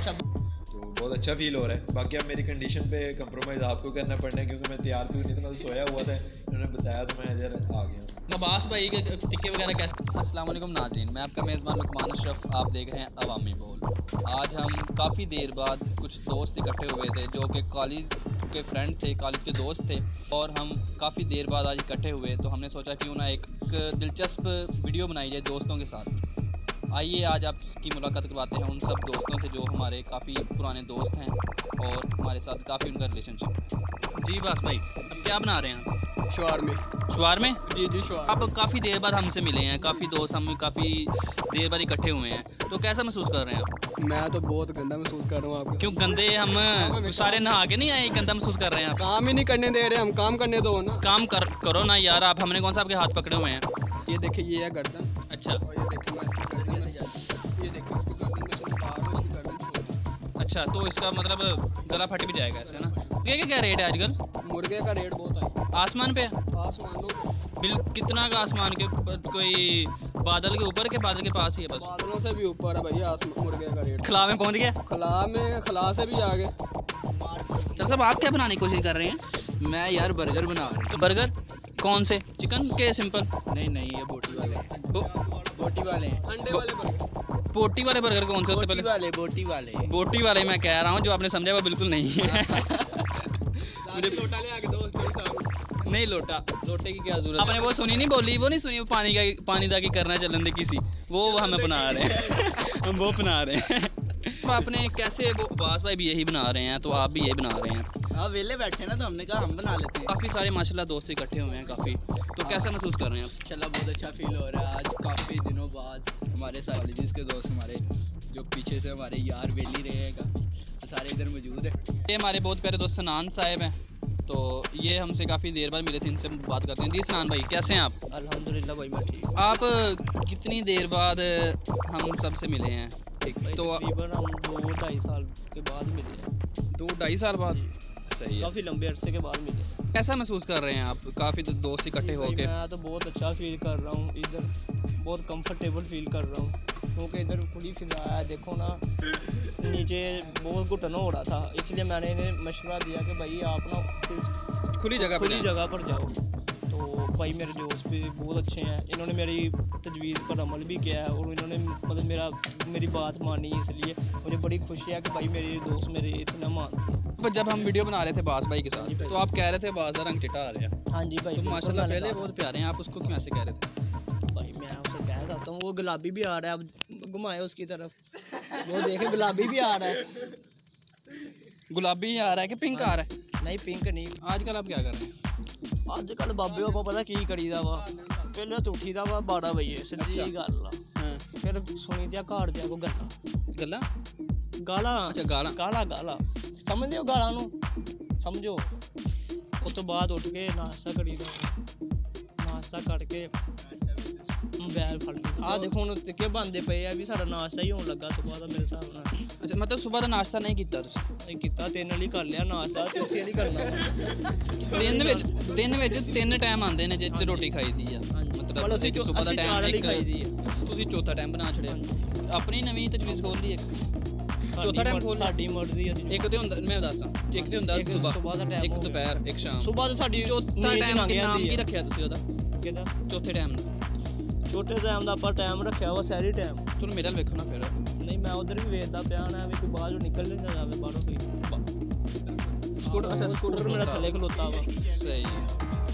अच्छा, तो बहुत अच्छा फील हो रहा है। बाकी अब मेरी कंडीशन पे कंप्रोमाइज़ आपको करना पड़ना है क्योंकि मैं तैयार भी नहीं था, मैं तो सोया हुआ था, इन्होंने बताया तो मैं इधर आ गया। अब्बास भाई के टिक्के वगैरह कैसे? अस्सलाम वालेकुम नाज़रीन, मैं आपका मेज़बान लुकमान अशरफ, आप देख रहे हैं अवामी बोल। आज हम काफ़ी देर बाद कुछ दोस्त इकट्ठे हुए थे जो कि कॉलेज के फ्रेंड थे, कॉलेज के दोस्त थे, और हम काफ़ी देर बाद आज इकट्ठे हुए तो हमने सोचा क्यों ना एक दिलचस्प वीडियो बनाई जाए दोस्तों के साथ। आइए आज आपकी मुलाकात करवाते हैं उन सब दोस्तों से जो हमारे काफ़ी पुराने दोस्त हैं और हमारे साथ काफ़ी उनका रिलेशनशिप। जी बास भाई, अब क्या बना रहे हैं? शवार में जी शवार। अब काफ़ी देर बाद हमसे मिले हैं, काफ़ी दोस्त हम काफ़ी देर बाद इकट्ठे हुए हैं, तो कैसा महसूस कर रहे हैं आप? मैं तो बहुत गंदा महसूस कर रहा हूँ। आपको क्यों गंदे? हम सारे नहा के नहीं आए, गंदा महसूस कर रहे हैं आप? काम ही नहीं करने दे रहे, हम काम करने दो ना। काम करो ना यार, आप हमने कौन सा आपके हाथ पकड़े हुए हैं? ये देखिए, ये है गर्दन। अच्छा, और ये देखिए मैं इसकी गर्दन में, ये देखिए इसकी गर्दन में से निकाल रहा हूं, इसकी गर्दन छोड़। अच्छा, तो इसका मतलब गला फट भी जाएगा ऐसे ना? ये क्या रेट है आजकल? मुर्गे का रेट बहुत है आसमान पे है? आसमान लो। बिल कितना का आसमान के कोई बादल के ऊपर के बादल के पास ही है बस? बादलों से भी ऊपर है भैया मुर्गे का रेट। खला में पहुंच गया? खला से भी आगे। सर साहब, आप क्या बनाने की कोशिश कर रहे हैं? मैं यार बर्गर बना रहा हूँ। तो बर्गर कौन से? चिकन के सिंपल? नहीं ये बोटी वाले हैं। बोटी वाले हैं। अंडे वाले बर्गर। बोटी वाले बर्गर कौन से होते हैं पहले? बोटी वाले मैं कह रहा हूँ, जो आपने समझा वो बिल्कुल नहीं है। मुझे लोटा ले आके दो मेरे सामने। नहीं, लोटे की क्या जरूरत? आपने वो सुनी नहीं, बोली वो नहीं सुनी, वो पानी दा की करना चलन दे किसी, वो हमें बना रहे हैं। हम वो बना रहे हैं। तो आपने कैसे, वो अब्बास भाई भी यही बना रहे हैं तो आप भी यही बना रहे हैं। हाँ वेले बैठे ना तो हमने कहा हम बना लेते हैं। काफ़ी सारे माशाल्लाह दोस्त इकट्ठे हुए हैं काफ़ी, तो कैसा महसूस कर रहे हैं आप? चला बहुत अच्छा फील हो रहा है। आज काफ़ी दिनों बाद हमारे सारे कॉलेजेस के दोस्त, हमारे जो पीछे से हमारे यार वेली रहे हैं काफ़ी, तो सारे इधर मौजूद है। ये हमारे बहुत प्यारे दोस्त सनान साहब हैं, तो ये हमसे काफ़ी देर बाद मिले थे, इनसे बात करते हैं। जी सनान भाई, कैसे हैं आप? अल्हम्दुलिल्लाह भाई मैं ठीक। आप कितनी देर बाद हम सबसे मिले हैं? तो तकरीबन हम 2-2.5 साल के बाद मिले हैं। 2-2.5 साल बाद? सही है। काफ़ी लंबे अरसे के बाद मिले। कैसा महसूस कर रहे हैं आप, काफ़ी दोस्त इकट्ठे होके? मैं तो बहुत अच्छा फील कर रहा हूँ, इधर बहुत कंफर्टेबल फील कर रहा हूँ क्योंकि इधर खुली फिजा है। देखो ना, नीचे बहुत घुटन हो रहा था, इसलिए मैंने इन्हें मशवरा दिया कि भाई आप ना खुली जगह पर जाओ। तो भाई मेरे दोस्त भी बहुत अच्छे हैं, इन्होंने मेरी तजवीज़ पर अमल भी किया है और इन्होंने मतलब मेरी बात मानी, इसलिए मुझे बड़ी खुशी है कि भाई मेरे दोस्त मेरे इतना मानते हैं। तो जब हम वीडियो बना रहे थे बास भाई के साथ, तो आप कह रहे थे बास का रंग चिट्टा आ रहा है। हाँ जी भाई, तो माशाल्लाह पहले बहुत प्यारे हैं, आप उसको क्यों ऐसे कह रहे थे? भाई मैं उसे कह सकता हूँ, वो गुलाबी भी आ रहा है, अब घुमाए उसकी तरफ, वो देखे गुलाबी भी आ रहा है। गुलाबी आ रहा है कि पिंक आ रहा है? नहीं पिंक नहीं। आजकल आप क्या कर रहे हैं? अजकल बाबे को पता की करीदा वा, पहले तो उठीदा वा 12 बजे सीधी गल आ, हाँ, फिर सुनी दिया घर दिया को गल्ला गल्ला? गाला। अच्छा, गाला। गाला समझदे हो गाला नू, समझो। उस तो बाद उठ के नाश्ता करीदा, नाश्ता करके बैल फड़ ली। आ देखो हुण टिक्के बनदे पे आ, भी साडा नाश्ता ही होण लगा सुबह दा मेरे हिसाब नाल। अच्छा, मतलब सुबह का नाश्ता नहीं किया तुसीं? नहीं कीता, 3 वाली कर लिया नाश्ता, तुसीं नहीं करना। दिन ਵਿੱਚ 3 ਟਾਈਮ ਆਉਂਦੇ ਨੇ ਜਿੱਚ ਰੋਟੀ ਖਾਈਦੀ ਆ, ਮਤਲਬ ਅਸੀਂ ਇੱਕ ਸਵੇਰ ਦਾ ਚਾਰ ਟਾਈਮ, ਵਾਲੀ ਇੱਕ ਖਾਈਦੀ ਹੈ। ਤੁਸੀਂ ਚੌਥਾ ਟਾਈਮ ਬਣਾ ਛੜਿਆ। ਆਪਣੀ ਨਵੀਂ ਤਜਵੀਜ਼ ਖੋਲ ਲਈ ਇੱਕ ਚੌਥਾ ਟਾਈਮ ਖੋਲ ਲਿਆ। ਸਾਡੀ ਮਰਜ਼ੀ, ਅਸੀਂ ਇੱਕ ਤੇ ਹੁੰਦਾ, ਮੈਂ ਦੱਸਾਂ, ਇੱਕ ਤੇ ਹੁੰਦਾ ਇੱਕ ਸਵੇਰ, ਸੁਬਾਹ ਦਾ ਟਾਈਮ ਇੱਕ ਹੋ ਗਿਆ। ਦੁਪਹਿਰ, ਇੱਕ ਸ਼ਾਮ। ਸੁਬਾਹ ਤਾਂ ਸਾਡੀ ਚੌਥਾ ਟਾਈਮ ਮੰਗ ਨਾਮ ਜਾਂਦੀ ਕੀ ਹੈ। ਰੱਖਿਆ ਤੁਸੀਂ ਉਹਦਾ? ਕਿਹਦਾ? ਚੌਥੇ ਟਾਈਮ ਦਾ ਛੋਟੇ ਟਾਈਮ ਦਾ ਆਪਾਂ ਟਾਈਮ ਰੱਖਿਆ ਵਾ ਸਹਿਰੀ ਟਾਈਮ। ਤੁਹਾਨੂੰ ਮੇਰਾ ਵੇਖੋ ਨਾ ਫਿਰ। ਨਹੀਂ ਮੈਂ ਉਧਰ ਵੀ ਵੇਖਦਾ ਪਿਆ ਨਾ, ਵੀ ਕੋਈ ਬਾਹਰ ਨੂੰ ਨਿਕਲ ਨਾ ਜਾਵੇ ਬਾਹਰੋਂ ਕੋਈ। ਸਕੂਟਰ, ਅੱਛਾ ਸਕੂਟਰ ਮੇਰਾ ਥੱਲੇ ਖਲੋਤਾ ਵਾ, ਸਹੀ ਹੈ।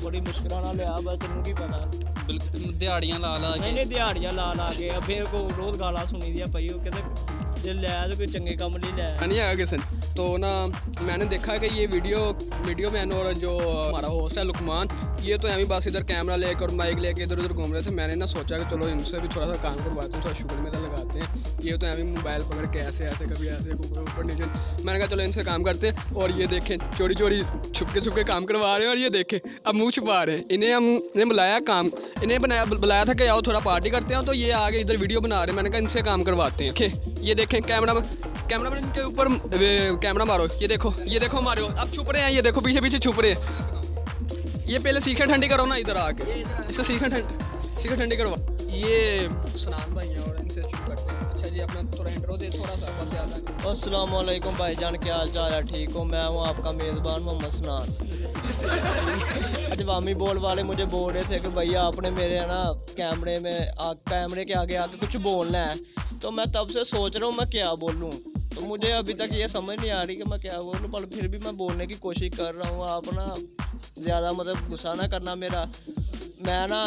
ਬੜੀ ਮੁਸ਼ਕਿਲਾਂ ਨਾਲ ਲਿਆ ਵਾ, ਤੈਨੂੰ ਕੀ ਪਤਾ। ਬਿਲਕੁਲ ਦਿਹਾੜੀਆਂ ਲਾ ਨਹੀਂ ਕੇ। ਦਿਹਾੜੀਆਂ ਲਾ ਕੇ ਫਿਰ ਕੋ ਰੋਜ਼ ਗਾਲਾਂ ਸੁਣੀ ਦੀਆਂ ਪਈ, ਉਹ ਕਹਿੰਦੇ ਜੇ ਲੈ तो कोई चंगे काम नहीं ले। नहीं आया किसी ने, तो ना मैंने देखा कि ये वीडियो मैन और जो हमारा होस्ट है लुकमान, ये तो अभी बस इधर कैमरा लेकर और माइक लेके इधर उधर घूम रहे थे। मैंने ना सोचा कि चलो इनसे भी थोड़ा सा काम करवाते हैं, थोड़ा शुगर में लगाते हैं। ये तो अभी मोबाइल पकड़ के ऐसे कभी ऐसे ऊपर नीचे। मैंने कहा चलो इनसे काम करते हैं, और ये देखें चोरी छुप के काम करवा रहे हैं, और ये देखें अब मुँह छुपा रहे हैं। इन्हें बुलाया बुलाया था कि आओ थोड़ा पार्टी करते हैं, तो ये आगे इधर वीडियो बना रहे हैं। मैंने कहा इनसे काम करवाते हैं। ये देखें कैमरामैन के ऊपर कैमरा मारो, ये देखो मारो, अब छुप रहे हैं, ये देखो पीछे छुप रहे हैं। ये पहले सीखा ठंडी करो ना इधर आके, इससे सीखा ठंडी करवा। ये सनान भाई हैं और इनसे शुरू करते हैं। अच्छा जी, अपना थोड़ा इंट्रो दे थोड़ा सा, बस ज़्यादा नहीं। अस्सलाम वालेकुम भाईजान, क्या हाल चाल है? ठीक हो? मैं हूँ आपका मेज़बान मोहम्मद सनान। आज अवामी बोल वाले मुझे बोल रहे थे कि भैया आपने मेरे है ना कैमरे के आगे आके कुछ बोलना है, तो मैं तब से सोच रहा हूँ मैं क्या बोलूँ। तो मुझे अभी तक ये समझ नहीं आ रही कि मैं क्या बोलूँ, पर फिर भी मैं बोलने की कोशिश कर रहा हूँ। आप ना ज़्यादा मतलब गुस्सा ना करना मेरा, मैं ना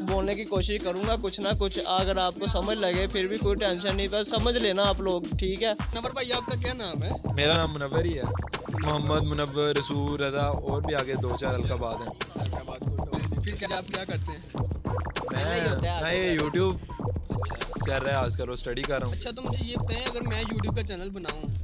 बोलने की कोशिश करूँगा कुछ ना कुछ। अगर आपको समझ लगे फिर भी कोई टेंशन नहीं, बस समझ लेना आप लोग, ठीक है? नंबर भाई आपका क्या नाम है? मेरा नाम मुनव्वर ही है, मोहम्मद मुनव्वर, रसूल, रज़ा और भी आगे 2-4 अलकाबाद हैं। फिर क्या आप क्या करते हैं? मैं ये यूट्यूब चल रहा है आजकल, वो स्टडी कर रहा हूँ। अच्छा, तो मुझे ये बताएं, अगर मैं यूट्यूब का चैनल बनाऊँ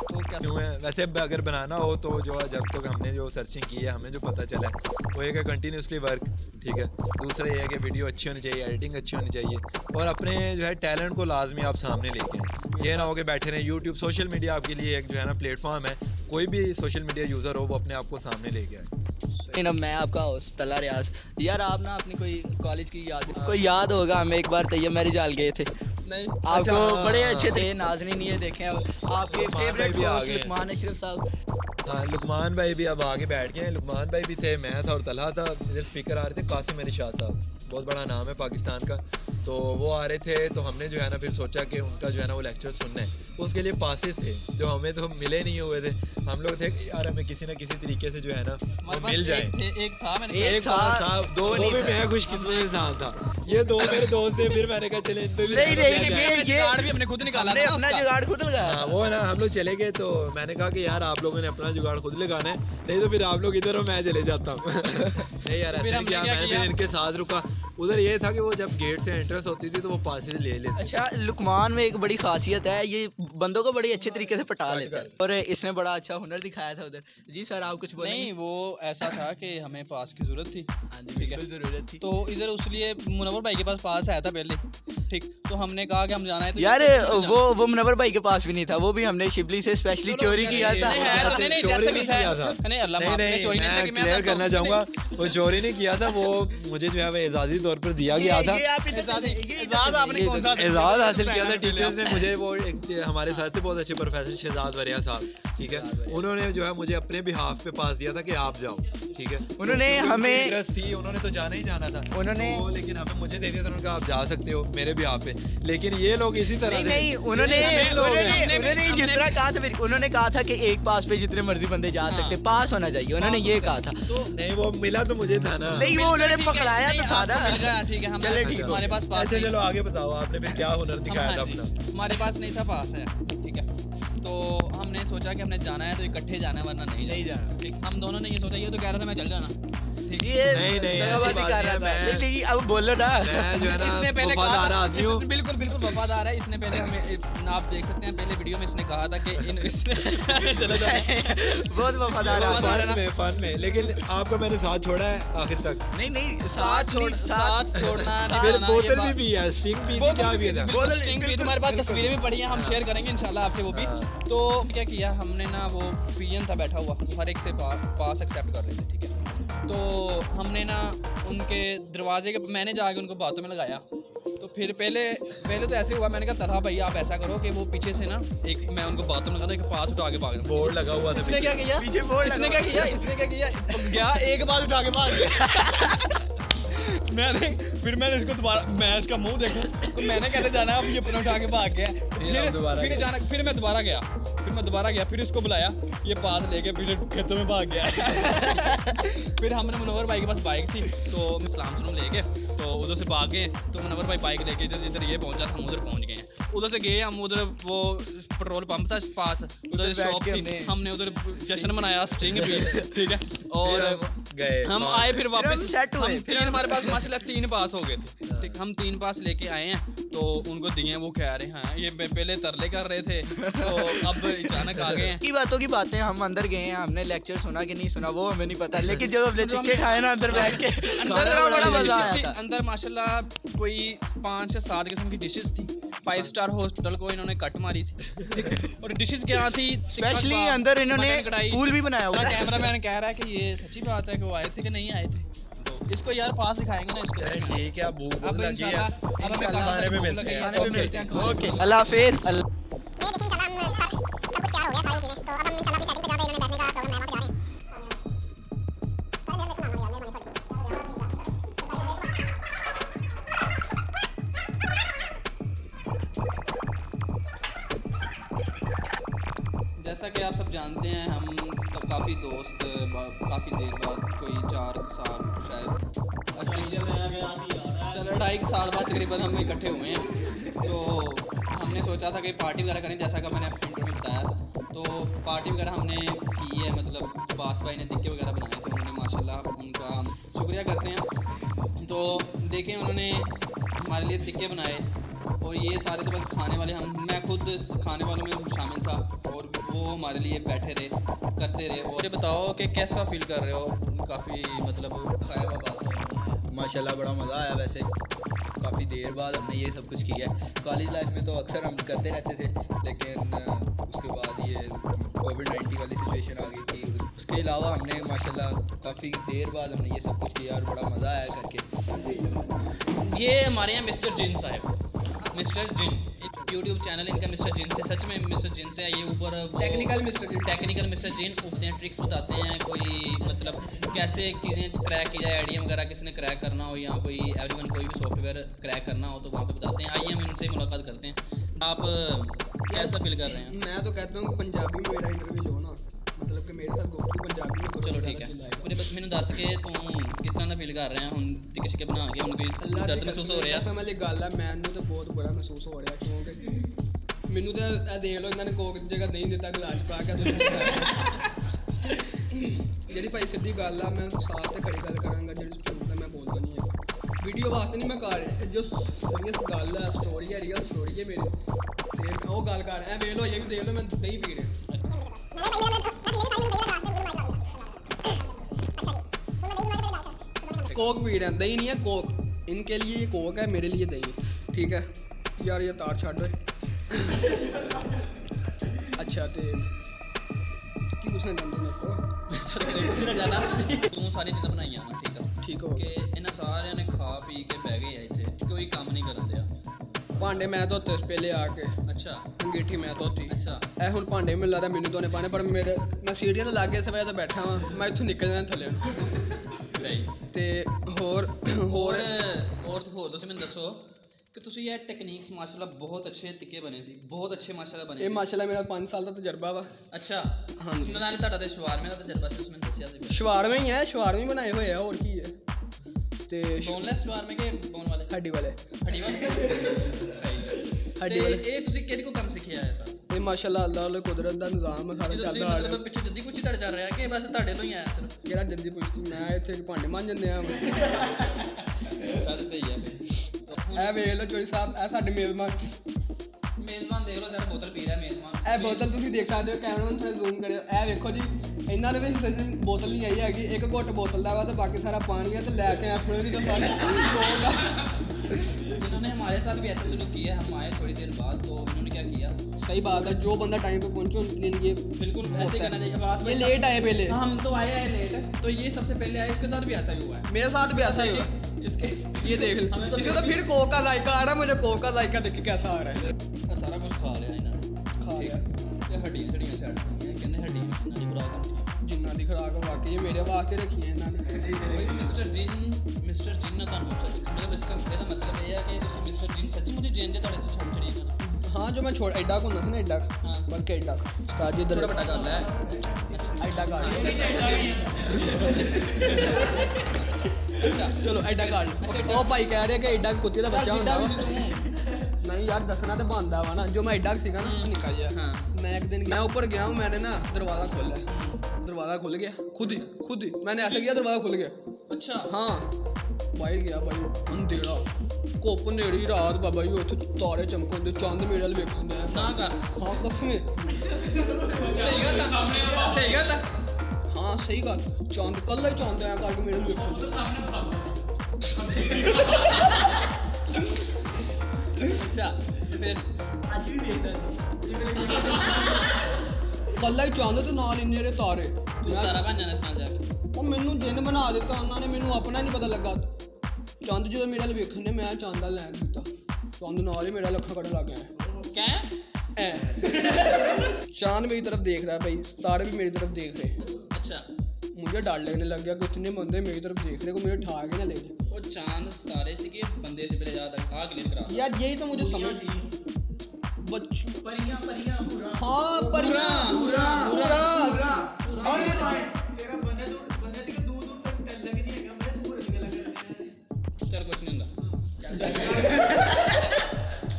तो क्या? क्यों है वैसे अगर बनाना हो तो जो है, जब तक हमने जो सर्चिंग की है हमें जो पता चला है वो एक है कंटिन्यूसली वर्क, ठीक है। दूसरा ये है कि वीडियो अच्छी होनी चाहिए, एडिटिंग अच्छी होनी चाहिए, और अपने जो है टैलेंट को लाजमी आप सामने लेके आएं। ये ना हो कि बैठे रहें। यूट्यूब सोशल मीडिया आपके लिए एक जो है ना प्लेटफॉर्म है, कोई भी सोशल मीडिया यूज़र हो वो अपने आप को सामने लेके आए। ना मैं आपका होस्ट तला रियाज। यार आप ना अपनी कोई कॉलेज की कोई याद होगा, हम एक बार तैयब मैरिज हाल गए थे, नहीं आपको बड़े अच्छे थे। नाज़रीन ये देखें आपके लुकमान फेवरेट भाई भी आ गए। लुकमान अशरफ साहब। हाँ, लुकमान भाई भी अब आगे बैठ गए हैं। लुकमान भाई भी थे, मैं था और तलहा था। इधर स्पीकर आ रहे थे कासिम इरशाद साहब, बहुत बड़ा नाम है पाकिस्तान का, तो वो आ रहे थे। तो हमने जो है ना फिर सोचा कि उनका जो है ना वो लेक्चर सुनना है। उसके लिए पासेस थे जो हमें तो मिले नहीं हुए थे। हम लोग थे कि यार हमें किसी ना किसी तरीके से जो है ना वो मिल जाए। एक था, मैंने एक था, दो नहीं, मैं खुशकिस्मत इंसान था। ये दो मेरे दोस्त थे, फिर मैंने कहा चले इन पे भी नहीं, लगाया नहीं, जाए। ये जुगाड़ भी हमने खुद निकाला हमने था ना अपना उसका। जुगाड़ खुद लगाया। हाँ, वो है ना, हम लोग चले गए तो मैंने कहा कि यार आप लोगों ने अपना जुगाड़ खुद लगाना है, नहीं तो फिर आप लोग इधर हो, मैं चले जाता हूँ। नहीं यार, फिर ऐसा हमने किया, क्या मैंने किया? फिर इनके साथ रुका। उधर ये था कि वो जब गेट से एंट्रेंस होती थी तो वो पासेस ले लेते। अच्छा, लुकमान में एक बड़ी खासियत है, ये बंदों को बड़ी अच्छे तरीके से पटा लेता है, और इसने बड़ा अच्छा हुनर दिखाया था उधर। जी सर, आप कुछ बोलेंगे? नहीं, वो ऐसा था कि हमें पास की जरूरत थी, हाँ जी, बिल्कुल जरूरत थी। तो इधर उसलिए मुनव्वर भाई के पास पास आया था पहले, ठीक। तो हमने कहा कि हम जाना है तो यार ये चले जाओ। वो मुनव्वर भाई के पास भी नहीं था, वो भी हमने शिबली से स्पेशली चोरी किया था। नहीं, है तो नहीं, चोरी जैसे नहीं भी था। किया था। नहीं, अल्लाह माफ करे, नहीं, चोरी नहीं था कि मैं मैं क्लियर बताता करना हूँ। चाहूंगा, वो चोरी नहीं किया था, वो मुझे जो है वो एजाजी तौर पर दिया गया था। एजाज आपने कौन सा एजाज हासिल किया था टीचर्स ने मुझे। वो हमारे साथ थे बहुत अच्छे प्रोफेसर शहजाद वरिया साहब, ठीक है। उन्होंने जो है मुझे अपने बिहाफ पे पास दिया था कि आप जाओ, ठीक है। उन्होंने हमें इंटरेस्ट थी, उन्होंने तो जाना ही जाना था उन्होंने- तो, लेकिन हमें मुझे दे दिया था। उन्होंने कहा आप जा सकते हो मेरे बिहाफ पे, लेकिन ये लोग इसी तरह से नहीं, उन्होंने जिस तरह कहा था, फिर उन्होंने कहा था कि एक पास पे जितने मर्जी बंदे जा सकते, पास होना चाहिए, उन्होंने ये कहा था। नहीं, वो मिला तो मुझे था ना। नहीं, वो उन्होंने पकड़ाया तो था ना। मिल गया, ठीक है। हम चले, ठीक है। हमारे पास पास अच्छा नहीं- चलो आगे बताओ, आपने फिर क्या हुनर दिखाया था हाँ जी, अपना? हमारे पास नहीं था, पास है, ठीक है। तो हमने सोचा कि हमने जाना है तो इकट्ठे जाना है, वरना नहीं जाना, ठीक। हम दोनों ने ये सोचा, ये तो कह रहा था मैं चल जाना, ठीक। ये नहीं, दगाबाजी ऐसी बात कर नहीं रहा है, था। मैं- लेकिन अब बोलो ना। मैं जो है ना इसने पहले कहा वफादार था, आदमी हूँ। बिल्कुल बिल्कुल वफादार है। इसने पहले हमें, आप देख सकते हैं पहले वीडियो में इसने कहा था कि चलो बहुत वफादार वफादार आदमी। है। फन में, लेकिन आपका मैंने साथ छोड़ा है आखिर तक। नहीं नहीं, साथ छोड़ना फिर निभाना, ये बोतल भी बात- पी है, स्टिंग पी थी, क्या भी था। बोतल स्टिंग भी, तुम्हारे पास तस्वीरें भी पड़ी हैं, हम शेयर करेंगे इंशाल्लाह आपसे वो भी। हाँ। तो क्या किया हमने ना, वो पियन था बैठा हुआ, हर एक से पास एक्सेप्ट कर रहे थे, ठीक है। तो हमने ना उनके दरवाजे के, मैंने जाके उनको बातों में लगाया। तो फिर पहले तो ऐसे हुआ, मैंने कहा तलहा भाई आप ऐसा करो कि वो पीछे से ना, एक मैं उनको बातों में लगा था, एक पास उठा के भाग रहा। बोर्ड लगा हुआ था इसने क्या पीछे। किया, पीछे बोर्ड इसने लगा क्या किया गया, एक बार उठा के भाग गया। मैंने इसको दोबारा, मैं इसका मुंह देखूं तो मैंने कैसे जाना है, अब ये अपना उठा के भाग गया। फिर मैं दोबारा गया, फिर इसको बुलाया, ये पास लेके फिर खेतों में भाग गया। फिर हमने मुनव्वर भाई के पास बाइक थी, तो सलाम लेके तो उधर से भाग गए। तो मुनव्वर भाई बाइक लेके जिधर ये पहुंचा, हम उधर पहुंच गए। उधर से गए हम, उधर वो पेट्रोल पंप था पास, उधर शॉप थी, हमने उधर जश्न मनाया, स्टिंग भी, ठीक है। और गए हम आए फिर वापस, हम सेट हुए। फिर हमारे पास माशाल्लाह 3 पास हो गए थे, ठीक। हम 3 पास लेके आए हैं, तो उनको दिए, वो कह रहे हैं ये पहले तरले कर रहे थे, तो अब अचानक आ गए हैं। की बातों की बातें, हम अंदर गए हैं, हमने लेक्चर सुना कि नहीं सुना वो हमें नहीं पता, लेकिन जब हमने चिक्के खाए ना अंदर बैठ के, अंदर बड़ा मजा आया था। अंदर माशाल्लाह कोई 5 से 7 किस्म की डिशेस थी। 5 स्टार होटल को इन्होंने कट मारी थी। और डिशेस क्या थी, स्पेशली अंदर इन्होंने मटन कढ़ाई। पूल भी बनाया हुआ है। कैमरामैन कह रहा है कि ये सच्ची बात है कि वो आए थे कि नहीं आए थे। तो इसको यार पास दिखाएंगे ना इसको। चलिए ठीक है, अब भूख बहुत अब लगी है, इंशाल्लाह अब हमें इंशाल्लाह खाने पे मिलते हैं। खाने पे मिलते हैं। ओके, अल्लाह हाफिज़। जैसा कि आप सब जानते हैं, हम काफ़ी दोस्त काफ़ी देर बाद, कोई 4 साल शायद, चलो 2.5 साल बाद तकरीबन हम इकट्ठे हुए हैं। तो हमने सोचा था कि पार्टी वगैरह करें, जैसा कि मैंने अपने इंटरव्यू में बताया। तो पार्टी वगैरह हमने की है, मतलब अब्बास भाई ने टिक्के वगैरह बनाए थे, उन्होंने माशाल्लाह उनका हम शुक्रिया करते हैं। तो देखें, उन्होंने हमारे लिए टिक्के बनाए और ये सारे तो बस खाने वाले, मैं खुद खाने वालों में शामिल था और वो हमारे लिए बैठे रहे, करते रहे। और ये बताओ कि कैसा फील कर रहे हो? काफ़ी मतलब खाया हुआ बात। माशाल्लाह बड़ा मज़ा आया। वैसे काफ़ी देर बाद हमने ये सब कुछ किया है। कॉलेज लाइफ में तो अक्सर हम करते रहते थे, लेकिन उसके बाद ये कोविड-19 वाली सिचुएशन आ गई थी। उसके अलावा हमने माशाल्लाह काफ़ी देर बाद हमने ये सब कुछ किया और बड़ा मज़ा आया करके। ये हमारे यहाँ मिस्टर जिन साहब, मिस्टर जिन यूट्यूब चैनल इनका मिस्टर जिन से, सच में मिस्टर जिन से। ये ऊपर टेक्निकल मिस्टर जिन, टेक्निकल मिस्टर जिन उठते हैं, ट्रिक्स बताते हैं, कोई मतलब कैसे चीज़ें क्रैक की जाए, आईडीएम वगैरह किसी ने क्रैक करना हो या कोई एवरीवन कोई भी सॉफ्टवेयर क्रैक करना हो तो वहाँ पे बताते हैं। आइए हम इनसे मुलाकात करते हैं। आप कैसा फील कर रहे हैं? मैं तो कहता हूँ कि पंजाबी में मेरा इंटरव्यू लो ना, मतलब कि मेरे साथ गुफ्तगू पंजाबी में करो, चलो ज़्यादा ठीक है, chill आएगा। मुझे बस मैंने दस के तुम किस तरह का फील कर रहे हैं ਹੁਣ ਟਿੱਕੇ ਛਿੱਕੇ ਬਣਾ ਕੇ ਹੁਣ ਕੋਈ ਅੱਲਾ ਦਰਦ ਦੀ ਮਹਿਸੂਸ ਹੋ ਰਿਹਾ? ਕਸਮ ਵਾਲੀ ਗੱਲ ਆ, ਮੈਨੂੰ ਤਾਂ ਬਹੁਤ ਬੁਰਾ ਮਹਿਸੂਸ ਹੋ ਰਿਹਾ, ਕਿਉਂਕਿ ਮੈਨੂੰ ਤਾਂ ਇਹ ਦੇਖ ਲਓ, ਇਹਨਾਂ ਨੇ ਕੋਕ ਦੀ ਜਗ੍ਹਾ ਨਹੀਂ ਦਿੱਤਾ, ਗਲਾਸ ਪਾ ਕੇ ਜਿਹੜੀ ਭਾਈ ਸਿੱਧੀ ਗੱਲ ਆ, ਮੈਂ ਸਾਫ਼ ਤੇ ਖੜੀ ਗੱਲ ਕਰਾਂਗਾ, ਜਿਹੜੀ ਝੂਠ ਹੈ ਮੈਂ ਬੋਲਦਾ ਨਹੀਂ ਹੈ। ਵੀਡੀਓ ਵਾਸਤੇ ਨਹੀਂ ਮੈਂ ਕਰ ਰਿਹਾ, ਜੋ ਸੀਰੀਅਸ ਗੱਲ ਹੈ, ਸਟੋਰੀ ਹੈ, ਰੀਅਲ ਸਟੋਰੀ ਹੈ ਮੇਰੀ, ਤੇ ਉਹ ਗੱਲ ਕਰ ਰਿਹਾ। ਵੇਖ ਲਓ, ਇਹ ਵੀ ਦੇਖ ਲਓ, ਮੈਂ ਦਹੀਂ ਪੀ ਰਿਹਾ। कोक पी रहे हैं, दही नहीं है कोक, इनके लिए ये कोक है, मेरे लिए दही। ठीक है यार, ये तार छाड़ दो। अच्छा तो की कुछ नहीं जानते मेरे को ਕੁਛ ਨਾ ਜਾਣਾ ਤੂੰ ਸਾਰੀਆਂ ਚੀਜ਼ਾਂ ਬਣਾਈਆਂ ਨਾ, ਠੀਕ ਆ ठीक हो ਕਿ ਇਹਨਾਂ ਸਾਰਿਆਂ ਨੇ ਖਾ ਪੀ ਕੇ ਬਹਿ ਗਏ ਆ ਇੱਥੇ, ਕੋਈ ਕੰਮ ਨਹੀਂ ਕਰਨ ਦਿਆ। भांडे मैं धोते पहले आके, ਅੱਛਾ अंगीठी मैं धोती। ਅੱਛਾ ਇਹ ਹੁਣ ਭਾਂਡੇ ਮੈਨੂੰ ਲੱਗਦਾ ਮੈਨੂੰ ਧੋਣੇ ਪਾਣੇ, ਪਰ ਮੇਰੇ ਮੈਂ ਸੀੜੀਆਂ ਤੇ ਲੱਗ ਕੇ ਇਸ ਵਜ੍ਹਾ ਤੇ ਬੈਠਾ ਵਾਂ, ਮੈਂ ਇੱਥੋਂ ਨਿਕਲ ਜਾਣਾ ਥੱਲੇ ਨੂੰ। ਸਹੀ। ਤੇ ਹੋਰ ਹੋਰ ਹੋਰ ਤੁਸੀਂ ਮੈਨੂੰ ਦੱਸੋ ਕਿ ਤੁਸੀਂ ਇਹ ਟੈਕਨੀਕਸ ਮਾਸ਼ਾਅੱਲਾ ਬਹੁਤ ਅੱਛੇ ਟਿੱਕੇ ਬਣੇ ਸੀ, ਬਹੁਤ ਅੱਛੇ ਮਾਸ਼ਾਅੱਲਾ ਬਣੇ ਇਹ ਸੀ। ਮਾਸ਼ਾਅੱਲਾ ਮੇਰਾ 5 ਸਾਲ ਦਾ ਤਜਰਬਾ ਵਾ। ਅੱਛਾ ਹਾਂਜੀ। ਨਾਲੇ ਤੁਹਾਡਾ ਤੇ ਸ਼ਵਾਰਮੇ ਦਾ ਤਜਰਬਾ ਸੀ, ਤੁਸੀਂ ਮੈਨੂੰ ਦੱਸਿਆ ਸੀ। ਸ਼ਵਾਰਮੇ ਹੀ ਹੈ, ਸ਼ਵਾਰਮੇ ਬਣਾਏ ਹੋਏ ਆ, ਹੋਰ ਕੀ ਹੈ। ਤੇ ਬੋਨਲੈਸ ਸ਼ਵਾਰਮੇ ਕੇ ਬੋਨ ਵਾਲੇ? ਹੱਡੀ ਵਾਲੇ। ਹੱਡੀ ਵਾਲੇ। ਸਹੀ ਹੱਡੀ ਤੇ ਵਾਲੇ। ਇਹ ਤੁਸੀਂ ਕਿਹਦੇ ਕੋ ਕੰਮ ਸਿੱਖਿਆ ਹੈ ਸਰ? ਇਹ ਮਾਸ਼ਾਅੱਲਾ ਅੱਲਾਹ ਵਾਲੇ ਕੁਦਰਤ ਦਾ ਨਿਜ਼ਾਮ ਹੈ, ਸਾਰਾ ਤੁਸੀਂ ਚੱਲਦਾ ਆ ਰਿਹਾ। ਮਤਲਬ ਪਿੱਛੇ ਜੱਦੀ ਕੁਛ ਤੁਹਾਡਾ ਚੱਲ ਰਿਹਾ ਕਿ ਬਸ ਤੁਹਾਡੇ ਤੋਂ ਹੀ ਆਇਆ ਸਿਰਫ? ਕਿਹੜਾ ਜਲਦੀ ਪੁੱਛਦੀ, ਮੈਂ ਇੱਥੇ ਭਾਂਡੇ ਮਾਂਜ ਜਾਂਦੇ ਆ। ਚੱਲ ਸਹੀ ਹੈ ਫਿਰ। ਇਹ ਵੇਖ ਲਓ ਚੋਰੀ ਸਾਹਿਬ, ਇਹ ਸਾਡੇ ਮੇਜ਼ਬਾਨ। ਮੇਜ਼ਬਾਨ ਦੇਖ ਲਓ ਸਰ, ਬੋਤਲ ਪੀ ਰਿਹਾ ਮੇਜ਼ਬਾਨ। ਇਹ ਬੋਤਲ ਤੁਸੀਂ ਦੇਖ ਸਕਦੇ ਹੋ, ਕੈਮਰਾਮੈਨ ਥੋੜਾ ਜ਼ੂਮ ਕਰਿਓ। ਇਹ ਵੇਖੋ ਜੀ, ਇਹਨਾਂ ਦੇ ਵਿੱਚ ਸੱਜਣ ਬੋਤਲ ਨਹੀਂ ਆਈ ਹੈਗੀ, ਇੱਕ ਘੁੱਟ ਬੋਤਲ ਦਾ ਵਾ ਤੇ ਬਾਕੀ ਸਾਰਾ ਪਾਣੀ ਹੈ, ਤੇ ਲੈ ਕੇ ਆਪਣੇ ਦੀ इन्होंने हमारे साथ भी ऐसा शुरू किया। हम आए थोड़ी देर बाद तो इन्होंने क्या किया? सही बात है, जो बंदा टाइम पे पहुंचे उनके लिए बिल्कुल ऐसे करना चाहिए। आवाज़ ये लेट आए पहले, हाँ, हम तो आए हैं लेट, तो ये सबसे पहले आए, इसके साथ भी ऐसा ही हुआ है। मेरे साथ भी ऐसा ही हुआ। इसके ये देख लो, हमें तो इसे तो फिर कोक का जायका आ रहा है, मुझे कोक का जायका देख के कैसा आ रहा है। सारा कुछ खा लिया इन्होंने, खा लिया। ते हड्डियां छड़ियां छड़ कहने हड्डी में कितना बुरा करती जिन्ना दी खुराक वाकई ये मेरे वास्ते रखी है इन्होंने। मिस्टर जिन ना ਤੁਹਾਨੂੰ मतलब इसका ਇਹਦਾ मतलब ਇਹ ਹੈ ਕਿ ਤੁਸੀਂ ਮਿਸਟਰ ਜਿਨ ਸੱਚੀ ਜਿਨ ਦੇ ਤੁਹਾਡੇ ਤੋਂ ਛੱਡ ਛੜੀ ਇਹਨਾਂ हाँ जो मैं छोड़ एडा को ना एडा हाँ। बल्कि एडा उस्ताद जी इधर ਥੋੜਾ ਵੱਡਾ ਗੱਲ ਹੈ। एडा कार्ड चलो एडा कार्ड ओ भाई कह रहे कि एडा कुत्ते दा बच्चा होंदा वा। नहीं यार दसना तो बनदा वा ना, जो मैं एडा सीगा ना निक्का जिहा, हाँ। मैं एक दिन मैं ऊपर गया हूँ, मैंने ना दरवाज़ा खोला, दरवाज़ा खुल गया खुद ही मैंने ऐसा किया, दरवाज़ा खुल गया। अच्छा हाँ बाहर गया भाई, अंधेरा धुप्प नेड़ी रात बाबा जी, उत्थे तारे चमकते, चंद मेरे वाल वेखदे ना कर। हाँ कसमें सही गल है, सही गल है। हाँ सही गल, चंद कल ही चंद आया करके मेरे वेखदे। अच्छा फिर ਅੱਜ ਵੀ ਵੇਖਦਾ ਕੱਲਾ ਹੀ ਚੰਦ ਤੇ ਨਾਲ ਇੰਨੇ ਰੇ ਤਾਰੇ। ਤੂੰ ਤਾਰਾ ਬਣ ਜਾਣਾ ਇਸ ਨਾਲ ਜਾ ਕੇ। ਉਹ ਮੈਨੂੰ ਦਿਨ ਬਣਾ ਦਿੱਤਾ ਉਹਨਾਂ ਨੇ, ਮੈਨੂੰ ਆਪਣਾ ਨਹੀਂ ਪਤਾ ਲੱਗਾ। ਚੰਦ ਜਦੋਂ ਮੇਰੇ ਵੱਲ ਵੇਖਣ ਨੇ, ਮੈਂ ਚੰਦ ਦਾ ਲੈਣ ਕੀਤਾ, ਚੰਦ ਨਾਲ ਹੀ ਮੇਰਾ ਲੱਖਾਂ ਕੱਢਣ ਲੱਗ ਗਿਆ। क्या चांद मेरी तरफ देख रहा है भाई, तारे भी मेरी तरफ देख रहे। अच्छा, मुझे डर लगने लग गया कि इतने बंदे मेरी तरफ देख रहे, को मुझे ठा के ना ले जाए। वो चांद तारे से कि बंदे से पहले ज़्यादा आग नहीं करा। यार यही तो मुझे समझ परियां परियां पूरा हाँ परियां पूरा पूरा और तेरा बंदे दी दूर दूर तक लग नहीं है, मैं दूर लग रहा चल कुछ नहीं होता।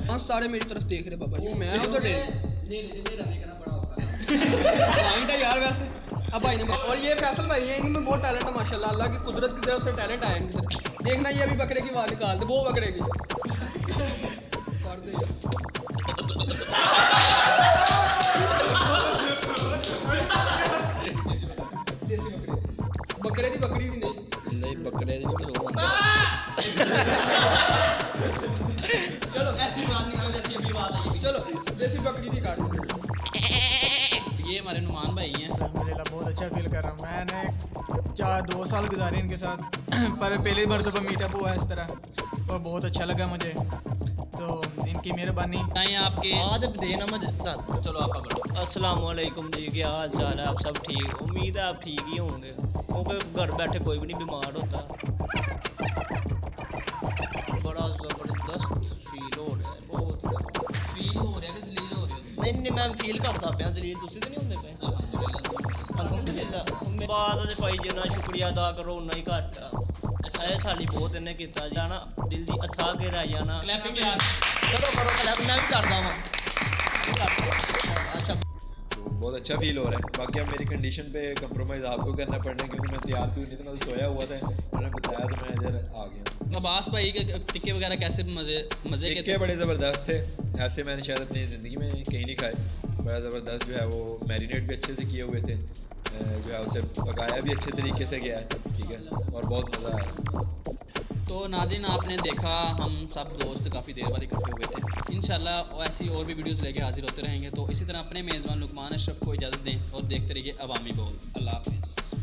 हाँ सारे मेरी तरफ देख रहे बाबा जी, मैं उधर देखना बड़ा होगा। पॉइंट है यार वैसे। अब भाई ने और ये फैसल भाई है, इनमें बहुत टैलेंट है माशाल्लाह, अल्लाह की कुदरत की तरफ से टैलेंट आया इनकी तरफ। देखना ये अभी बकरे की आवाज़ निकाल दे, वो बकरे की कर दे देसी बकरे दी बकरी दी नहीं। नहीं बकरे नहीं करो। चलो ऐसी बात निकालो जैसी अभी बात आई। चलो देसी बकरी दी काट दो। ये हमारे नुमान भाई हैं। अल्हम्दुलिल्लाह बहुत अच्छा फील कर रहा हूँ। मैंने 2 साल गुजारे इनके साथ, पर पहली मरतबा मीटअप हुआ इस तरह और बहुत अच्छा लगा मुझे, तो इनकी मेहरबानी। नहीं आपके आज देना मुझे। चलो आप पकड़ो। अस्सलाम वालेकुम जी, क्या हाल चाल है? आप सब ठीक? उम्मीद है आप ठीक ही होंगे, क्योंकि घर बैठे कोई भी नहीं बीमार होता। बड़ा ज़बरदस्त फील हो रहा है, बहुत फील हो रहा है कि जलील हो रही है। नहीं नहीं मैं फील करता पिया, जलील तुसी तो नहीं होंदे पे। अल्हम्दुलिल्लाह बात ते भाई जिन्ना शुक्रिया अदा करो उन्ना ही घट आ। ਇਹ ਸਾਲੀ ਬਹੁਤ ਇਹਨੇ ਕੀਤਾ ਜਾਣਾ, ਦਿਲ ਦੀ ਅਥਾਹ ਗਹਿਰਾਈ ਜਾਣਾ। क्लैपिंग यार। ਚਲੋ ਕਰੋ ਕਲੈਪ, ਮੈਂ ਵੀ ਕਰਦਾ ਹਾਂ। अच्छा तो बहुत अच्छा फील हो रहा है। बाकी अब मेरी कंडीशन पे कंप्रोमाइज़ आपको करना पड़ना है, क्योंकि मैं तैयार तो नहीं था, मैं तो सोया हुआ था, उन्होंने बताया तो मैं इधर आ गया। अब्बास भाई के टिक्के वगैरह कैसे मज़े के टिक्के थे? बड़े ज़बरदस्त थे, ऐसे मैंने शायद अपनी ज़िंदगी में कहीं नहीं खाए। बड़ा ज़बरदस्त जो है वो मैरिनेट भी अच्छे से किए हुए थे, जो है उसे पकाया भी अच्छे तरीके से गया है, ठीक है, और बहुत मज़ा आया। तो नाज़रीन आपने देखा हम सब दोस्त काफ़ी देर बाद इकट्ठे हुए थे। इंशाल्लाह ऐसी और भी वीडियोस लेके हाजिर होते रहेंगे। तो इसी तरह अपने मेज़बान लुकमान अशरफ को इजाज़त दें और देखते रहिए अवामी बोल। अल्लाह हाफ़िज़।